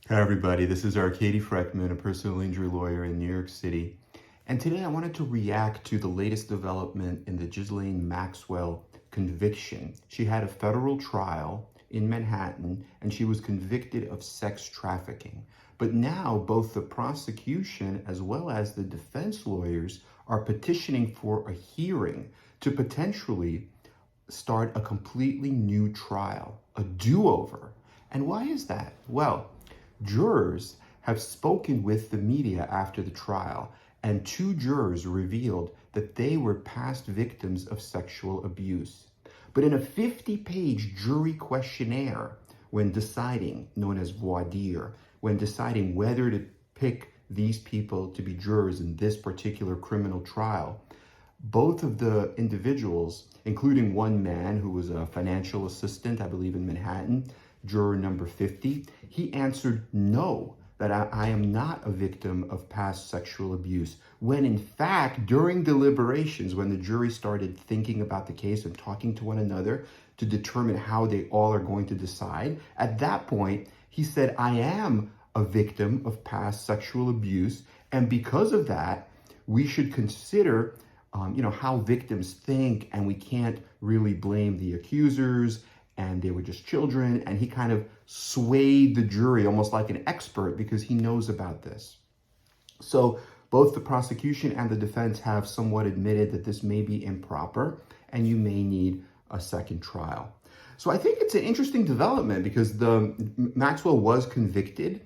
Hi everybody, this is Katie Frekhtman, a personal injury lawyer in New York City. And today I wanted to react to the latest development in the Ghislane Maxwell conviction. She had a federal trial in Manhattan and she was convicted of sex trafficking. But now both the prosecution as well as the defense lawyers are petitioning for a hearing to potentially start a completely new trial, a do-over. And why is that? Well, jurors have spoken with the media after the trial, and two jurors revealed that they were past victims of sexual abuse. But in a 50-page jury questionnaire, when deciding, known as Voir Dire, when deciding whether to pick these people to be jurors in this particular criminal trial, both of the individuals, including one man who was a financial assistant, I believe in Manhattan, juror number 50, he answered no, that I am not a victim of past sexual abuse, when in fact, during deliberations, when the jury started thinking about the case and talking to one another to determine how they all are going to decide, at that point, he said, I am a victim of past sexual abuse, and because of that, we should consider how victims think, and we can't really blame the accusers, and they were just children, and he kind of swayed the jury almost like an expert because he knows about this. So both the prosecution and the defense have somewhat admitted that this may be improper and you may need a second trial. So I think it's an interesting development because Maxwell was convicted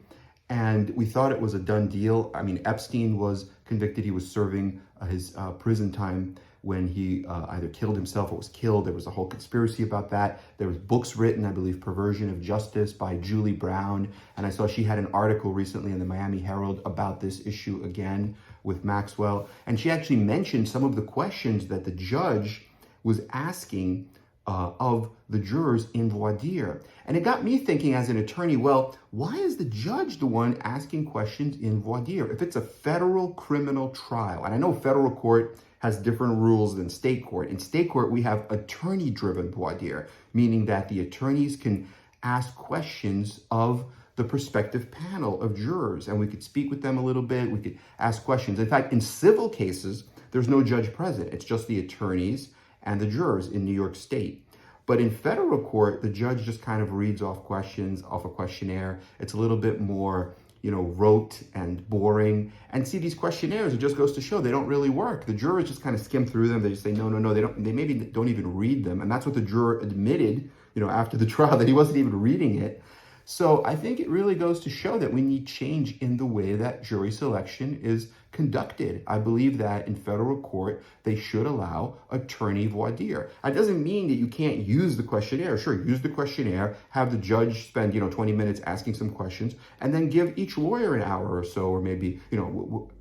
and we thought it was a done deal. I mean, Epstein was convicted. He was serving his prison time when he either killed himself or was killed. There was a whole conspiracy about that. There was books written, I believe, Perversion of Justice by Julie Brown. And I saw she had an article recently in the Miami Herald about this issue again with Maxwell. And she actually mentioned some of the questions that the judge was asking of the jurors in Voir Dire. And it got me thinking as an attorney, well, why is the judge the one asking questions in Voir Dire? If it's a federal criminal trial, and I know federal court has different rules than state court. In state court, we have attorney-driven voir dire, meaning that the attorneys can ask questions of the prospective panel of jurors, and we could speak with them a little bit, we could ask questions. In fact, in civil cases, there's no judge present. It's just the attorneys and the jurors in New York State. But in federal court, the judge just kind of reads off questions off a questionnaire. It's a little bit more rote and boring. And see, these questionnaires, it just goes to show they don't really work. The jurors just kind of skim through them. They just say, no, they don't. They maybe don't even read them. And that's what the juror admitted, after the trial, that he wasn't even reading it. So I think it really goes to show that we need change in the way that jury selection is conducted. I believe that in federal court, they should allow attorney voir dire. It doesn't mean that you can't use the questionnaire. Sure, use the questionnaire, have the judge spend, 20 minutes asking some questions, and then give each lawyer an hour or so, or maybe,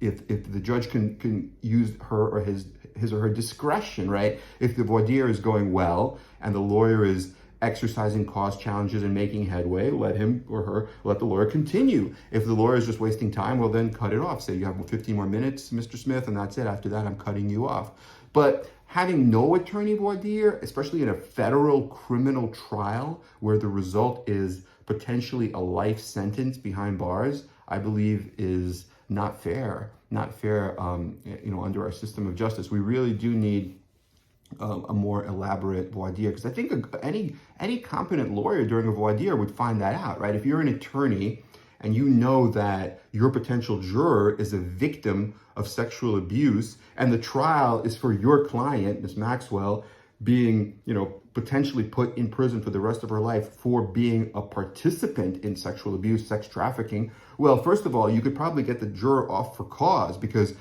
if the judge can use her or his or her discretion, right? If the voir dire is going well and the lawyer is exercising cause challenges and making headway, let the lawyer continue. If the lawyer is just wasting time, well, then cut it off. Say you have 15 more minutes, Mr. Smith, and that's it. After that, I'm cutting you off. But having no attorney voir dire, especially in a federal criminal trial where the result is potentially a life sentence behind bars, I believe is not fair. Under our system of justice. We really do need a more elaborate voir dire, because I think any competent lawyer during a voir dire would find that out, right? If you're an attorney and you know that your potential juror is a victim of sexual abuse and the trial is for your client, Ms. Maxwell, being, potentially put in prison for the rest of her life for being a participant in sexual abuse, sex trafficking, well, first of all, you could probably get the juror off for cause because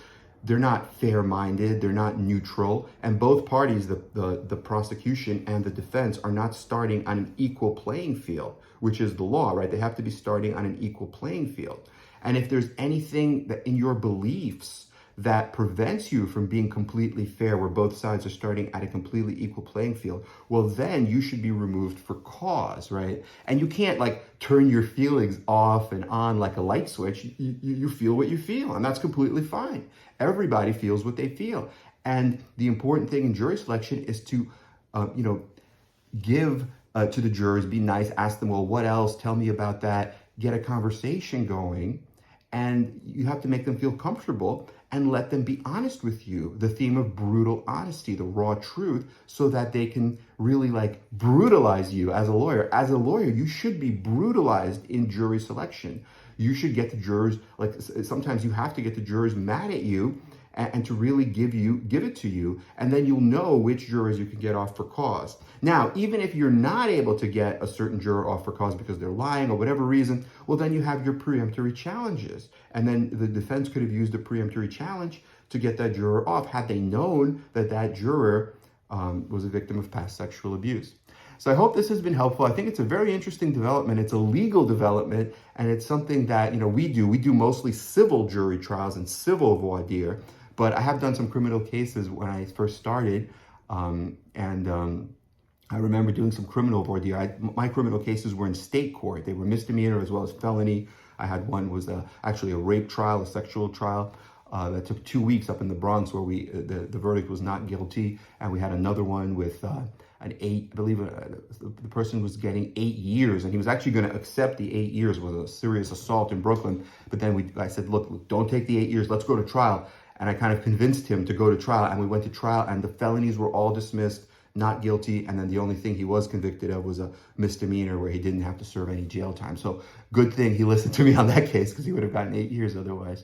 they're not fair-minded, they're not neutral, and both parties, the prosecution and the defense, are not starting on an equal playing field, which is the law, right? They have to be starting on an equal playing field. And if there's anything that in your beliefs that prevents you from being completely fair, where both sides are starting at a completely equal playing field, well, then you should be removed for cause, right? And you can't turn your feelings off and on like a light switch. You feel what you feel, and that's completely fine. Everybody feels what they feel. And the important thing in jury selection is to, give to the jurors, be nice, ask them, well, what else? Tell me about that. get a conversation going, and you have to make them feel comfortable and let them be honest with you. The theme of brutal honesty, the raw truth, so that they can really like brutalize you as a lawyer. As a lawyer, you should be brutalized in jury selection. You should get the jurors, like sometimes you have to get the jurors mad at you and to really give it to you, and then you'll know which jurors you can get off for cause. Now, even if you're not able to get a certain juror off for cause because they're lying or whatever reason, well, then you have your preemptory challenges. And then the defense could have used a preemptory challenge to get that juror off had they known that that juror was a victim of past sexual abuse. So I hope this has been helpful. I think it's a very interesting development. It's a legal development, and it's something that we do. We do mostly civil jury trials and civil voir dire, but I have done some criminal cases when I first started, I remember doing some criminal voir dire. My criminal cases were in state court. They were misdemeanor as well as felony. I had one was actually a rape trial, a sexual trial. That took 2 weeks up in the Bronx, where the verdict was not guilty, and we had another one with an 8. I believe the person was getting 8 years, and he was actually going to accept the 8 years. It was a serious assault in Brooklyn, but then I said, look, don't take the 8 years. Let's go to trial. And I kind of convinced him to go to trial, and we went to trial, and the felonies were all dismissed, not guilty, and then the only thing he was convicted of was a misdemeanor where he didn't have to serve any jail time. So good thing he listened to me on that case, because he would have gotten 8 years otherwise.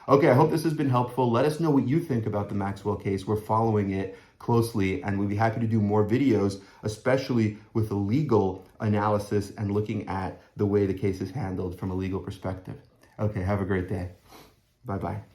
Okay, I hope this has been helpful. Let us know what you think about the Maxwell case. We're following it closely, and we'd be happy to do more videos, especially with a legal analysis and looking at the way the case is handled from a legal perspective. Okay, have a great day. Bye-bye.